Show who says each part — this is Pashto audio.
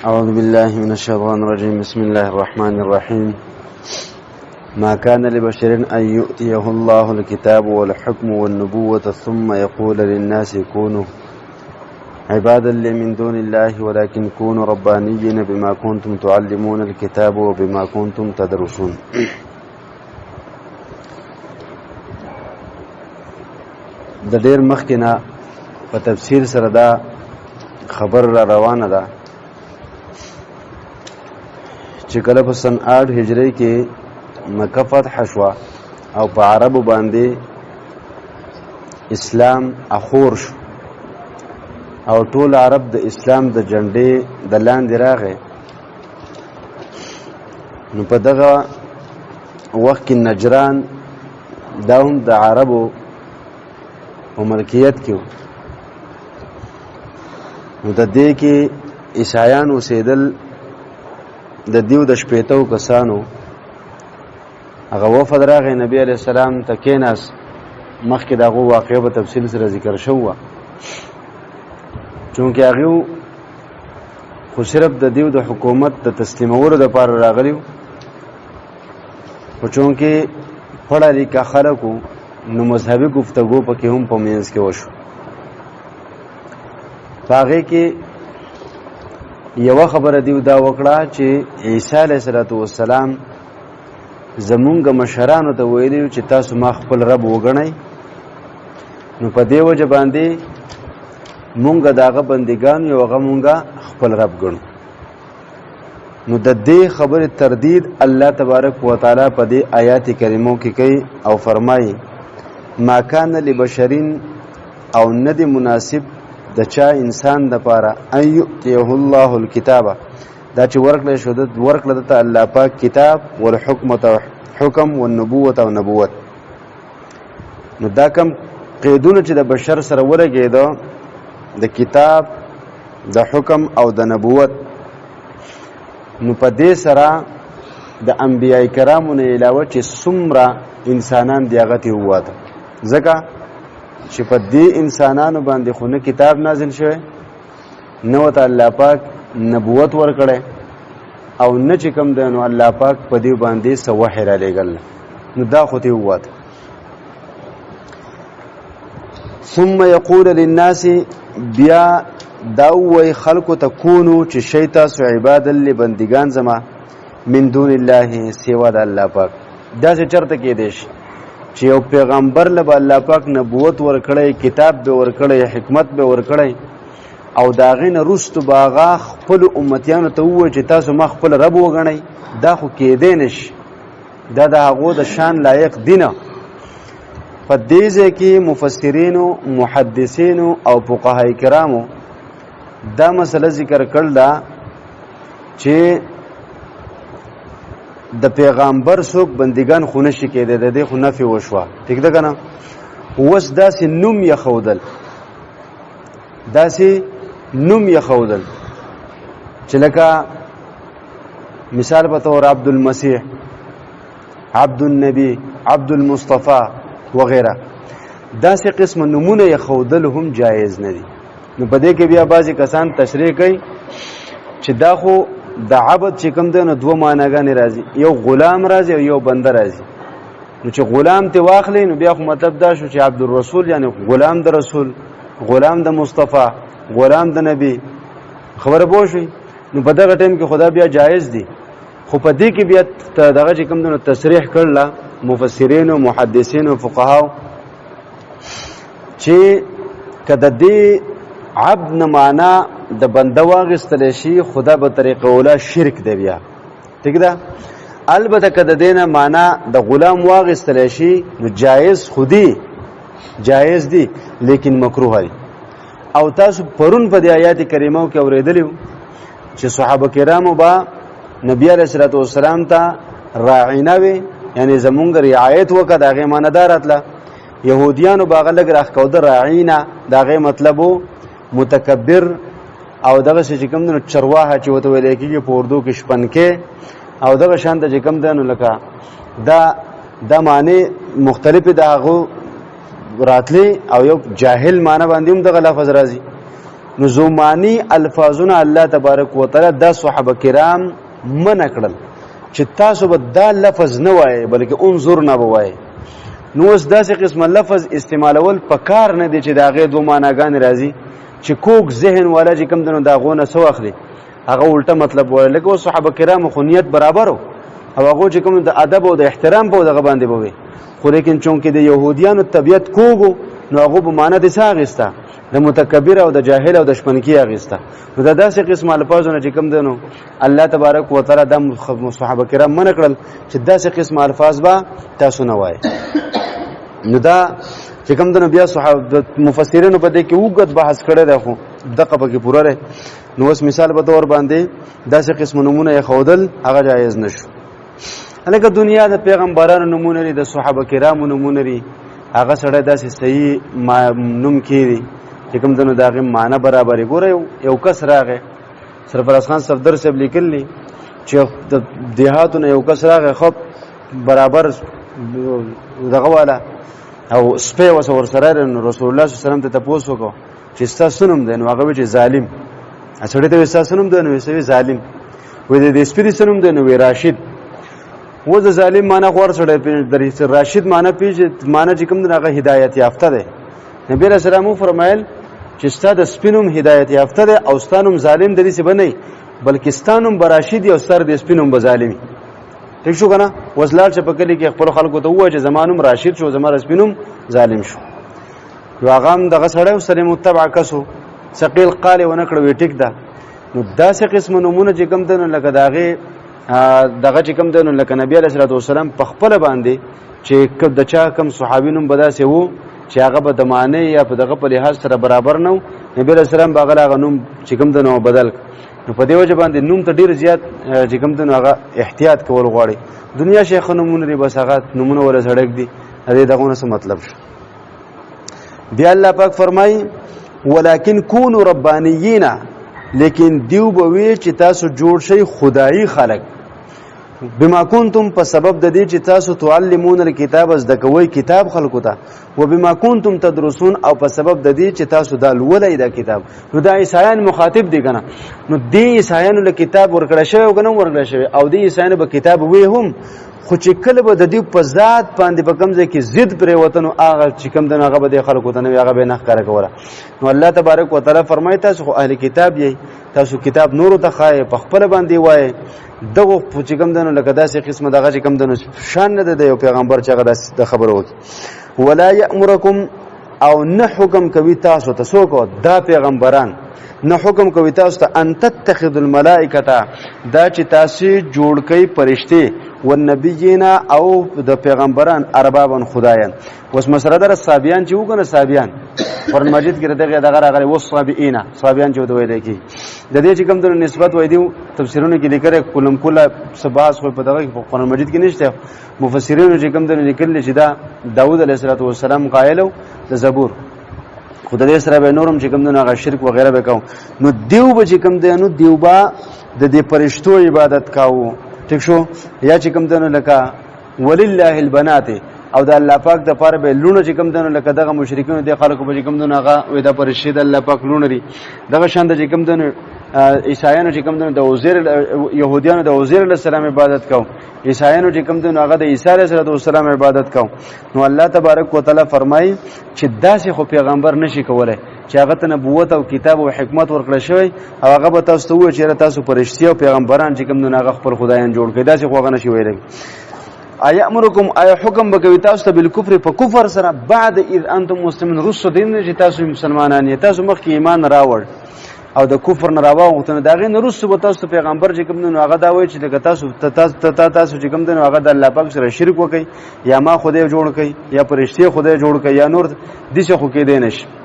Speaker 1: أعوذ بالله من الشيطان الرجيم. بسم الله الرحمن الرحيم. ما كان لبشر أن يؤتيه الله الكتاب والحكم والنبوة ثم يقول للناس كونوا عبادا لي من دون الله ولكن كونوا ربانيين بما كنتم تعلمون الكتاب وبما كنتم تدرسون. د ډیر مخکې په تفسیر سره دا خبر را روانه ده چې کله په سن 8 هجری کې مکه فتح شوه او په عربو باندې اسلام اخور شو او ټول عرب د اسلام د جنډې د لاندې راغی، نو په دغه وخت کې نجران دا هم د عربو په ملکیت کې نو د دې کې عیسایان اوسېدل. د دیو د شپېتو کسانو هغه وفد راغی، نبی علیه السلام ته کېناست. مخکې د هغو واقعه په تفصیل سره ذکر شوه، چونکې هغوی خو صرف د دیو د حکومت د تسلیمولو دپاره راغلي وو، خو چونکې پړه لیکه خلک وو نو مذهبي گفتگو پکې هم په منځ کې وشو. په هغې کې یوه خبره دیو دا وکړه چې عیسی علیه السلام زمونږ مشرانو ته ویلي چې تاسو ما خپل رب وګڼئ، نو په دې وجه باندې مونږ د هغه بندګان یو، هغه مونږ خپل رب ګڼو. نو د دې خبرې تردید الله تبارک وتعالی په دې آیات کریمو کې کوي او فرمایي ما کان لبشرین، او نه دی مناسب د چا انسان دپاره ان یؤتیه الله الکتاب، دا چې ورکړه دته الله پاک کتاب والحکم والنبوت او نبوت. نو دا کم قیدونه چې د بشر سره ولګېده د کتاب د حکم او د نبوت، نو په دې سره د انبیاء کرامو نه علاوه چې څومره انسانان دی هغه ته وواته، ځکه چې په دې انسانانو باندې خو نه کتاب نازل شوی، نه ورته الله پاک نبوت ورکړی، او نه چې کوم دی نو الله پاک په دې باندې څه وحی رالیږل، نو دا خو ته وواته. ثم یقول للناس، بیا دا ووایي خلکو ته کونو چې شئ تاسو عبادا لی بندګان زما من دون الله سوا د الله پاک. داسې چرته کېدی شي چې یو پیغمبر له به الله پاک نبوت ورکړی، کتاب به ورکړی، حکمت به ورکړی، او د هغې نه وروستو به هغه خپلو امتیانو ته ووایي چې تاسو ما خپل رب وګڼئ. دا خو کېدی نه شي، دا د هغو د شان لایق دی نه. په دې ځای کې مفسرینو، محدثینو او فقهای کرامو دا مسله ذکر کړل ده چې د پیغمبر څوک بندگان خو نشي کېدی، د دې خو نفي وشوه، ټیک ده که نه. اوس داسې نوم یې ښودل چې لکه مثال په طور عبد المسیح، عبد النبی، عبد المصطفى وغیره، داسې قسم نمونه یې ښودل هم جایز نه دي. نو په دې کې بیا بعضې کسان تشریح کوي چې دا خو د عبد چې کوم دی نو دوه معناګانې راځي، یو غلام راځي او یو بنده راځي. نو چې غلام ته واخلې نو بیا خو مطلب دا شو چې عبدالرسول یعنی غلام د رسول، غلام د مصطفی، غلام د نبی. خبره پوه شوئ؟ نو په دغه ټیم کې خدا بیا جایز دی، خو په دې کې بیا دغه چې کوم دی نو تصریح کړله مفسرینو، محدثینو، فقهاو چې که د دې عبد نه معنا د بنده واغستلی شي، خدا به طریقه اوله شرک دی بیا، ٹھیک ده. البته که د دې نه معنا د غلام واغستلی شي نو جایز خودي جایز دی، لیکن مکروه دی. او تاسو پرون په دې آیات کریمو کې اورېدلی چې صحابه کرامو به نبی علیه السلام ته راعینه وي، یعنی زمونږ رعایت وکړه، د هغې معنا دا راتله. یهودیانو به هغه لږ راښکوده راعینه، د هغې مطلب و متکبر، او دغه چې کوم دی نو چرواهه چې ورته ویلی کېږي په اردو کې شپنکې، او دغه شان ته چې کوم دی نو لکه دا معنی مختلفې د هغو راتلی، او یو جاهل معنی باندې هم دغه لفظ راځي. نو زمانی الفاظونه الله تبارک وتعالى د صحابه کرام منع کړل چې تاسو به دا لفظ نه وایي بلکې انظر نه وایي. نو اوس داسې قسم لفظ استعمالول پکار نه دی چې دا غي دوه معناګان راځي چې کوک ذهن والا چې کوم دنو دا غونه سو اخلي هغه الټه مطلب وایي. لکه صحابه کرام خو نیت برابرو او هغه چې کوم د ادب او د احترام په دغه باندې بوي، خو لیکن چونکې د يهوديانو طبيعت کوګو نو هغه په معنا د ساغستا د متکبر او د جاهل او د شپنکی اغستا. نو دا داسې قسم الفاظونه چې کوم دنو الله تبارک وتعالى د صحابه کرام منع کړل چې داسې قسم الفاظ با تاسو نه وایي. نو دا چې کوم دنو بیا صحابه مفسرینو په دې کې وګت بحث کړی دی خو دغه پکې پوره ده. نو اوس مثال به تور باندې داسې قسم نمونه یې خودل هغه جایز نشو. هغه دنیا د پیغمبرانو نمونه لري، د صحابه کرامو نمونه لري، هغه سره داسې صحیح نوم کړي چې کوم دنو داغه معنی برابرې. ګوره یو کس راغی سرفراز خان صفدر صاحب لیکلی چې د دیهاتونو یو کس راغی خو برابر دغه والا او سپه وسور سره رسول الله صلی الله علیه وسلم ته تاسو وکړو چې تاسو نوم دی، نو هغه چې ظالم اڅړې ته تاسو نوم دی، نو وی ظالم وې د سپری سنوم دی، نو وی راشد. و د ظالم معنی خور سره درې راشد معنی پیژ معنی چې کوم دغه هدایت یافته دی. نبی رسول الله فرمایل چې ستاسو سپینوم هدایت یافته دی او ستانوم ظالم د دې څه بنئ بلکې ستانوم براشد او سر د سپینوم بظالمی. ٹھیک شو کنه؟ وزلار چې په کلی کې خپل خلکو ته وایي چې زمانوم راشد شو زما سپینوم ظالم شو. یو هغه دغه سره سره متبع کسو ثقيل قال ونکړ وی ټیک ده. نو داسې قسم نمونه چې کوم دنو لکه دغه چې کوم دنو لکه نبی علیه الصلاه والسلام په خپل باندې چې د چا کوم صحابینوم بداسې وو چې هغه به د معنی یا په دغه په لحاظ سره برابر نه، نبی علیه السلام باغله هغه نوم چې کوم دنو بدل. نو په دې وجه باندې نوم ته ډیر زیات چې کوم دنو هغه احتیاط کول غواړي. دنیا شیخ نمونه لري بس هغه نمونه ولا سړک دي، دې دغه څه مطلب شو. بیا الله پاک فرمایي ولکن کونوا ربانیین، لیکن دیو بوي چې تاسو جوړ شي خدایي خلق بما کنتم په سبب د دې چې تاسو تعلمون الکتاب از د کوي کتاب خلقو ته، و بما کنتم تدرسون او په سبب د دې چې تاسو د لولای د کتاب. نو دا عیسایان مخاطب دي کنه، نو دې عیسایانو له کتاب ورکړی شوی او کنه ورکړی شوی او دې عیسایانو به کتاب وی هم، خو چې کله به د دې په ذات باندې په کمزې کې ضد پرې وطن او هغه چې کوم دغه هغه به د خلکو ته نه هغه به نه ښکاره کوله. نو الله تبارک وتعالى فرمایي تاسو خو اهل کتاب یې، تاسو کتاب نور ته خای په خپل باندې وای دغه چې کوم دنو لکه داسې قسمه دغه چې کوم دنو شان نه ده یو پیغمبر چې هغه د خبرو وکي. ولا یامرکم او نه حکم کوي تاسو ته څوک دا پیغمبران نه حکم کوي تاسو ته ان تتخذوا الملائکه دا چې تاسو جوړ کړئ فرشتي والنبیین او د پیغمبران اربابن خدایان. اوس مسره در صابیان چې وګنه صابیان قرآن مجید کې دغه راغلي و صابئین صابیان چې ویل کی د دې چې کوم د نسبت وای دی تفسیرونو کې لیکره کلم کله سباس خو په دغه قرآن مجید کې نشته. مفسرینو چې کوم د لیکل چې دا داوود علیه السلام قایلو د زبور خدای سره به نورم چې کوم دغه شرک و غیره وکاو. نو دیو به چې کوم دنو دیوبا د دې فرشتو عبادت کاوه. ٹھیک شو؟ یا چې کوم دنو لکه ولله البنات او د الله پاک د پاره به لونه چې کوم دنو لکه دغه مشرکین د خلکو به چې کوم دنو هغه وې د پرشي د الله پاک لونه لري. دغه شان د چې کوم دنو عیسایانو چې کوم دنو د عزیر يهوديانو د عزیر علیه السلام عبادت کوي، عیسایانو چې کوم دنو هغه د عیسی علیه السلام عبادت کوي. نو الله تبارک وتعالى فرمایي چې داسې خو پیغمبر نشي کولای چې هغه ته نبوت او کتاب او حکمت ورکړل شوی او هغه به تاسو ته وایي چې تاسو پرشتي او پیغمبران چې کوم دنو هغه خپل خدایان جوړ کړي. داسې خو هغه نشي ویلای. ایا امرکم ایا حکم بکوي تاسو ته بالکفر په کفر سره بعد اذ انتم مسلمون رسو دین چې تاسو مسلمانان یې، تاسو مخکې ایمان راوړ او د کفر نه راوغته دا غي نه رسو به تاسو پیغمبر چې کوم نو هغه دا وایي چې تاسو چې کوم نو هغه د الله پاک سره شرک وکي یا ما خدای جوړ کړي یا پرشتي خدای جوړ کړي یا نور دي څه خو کې دینش.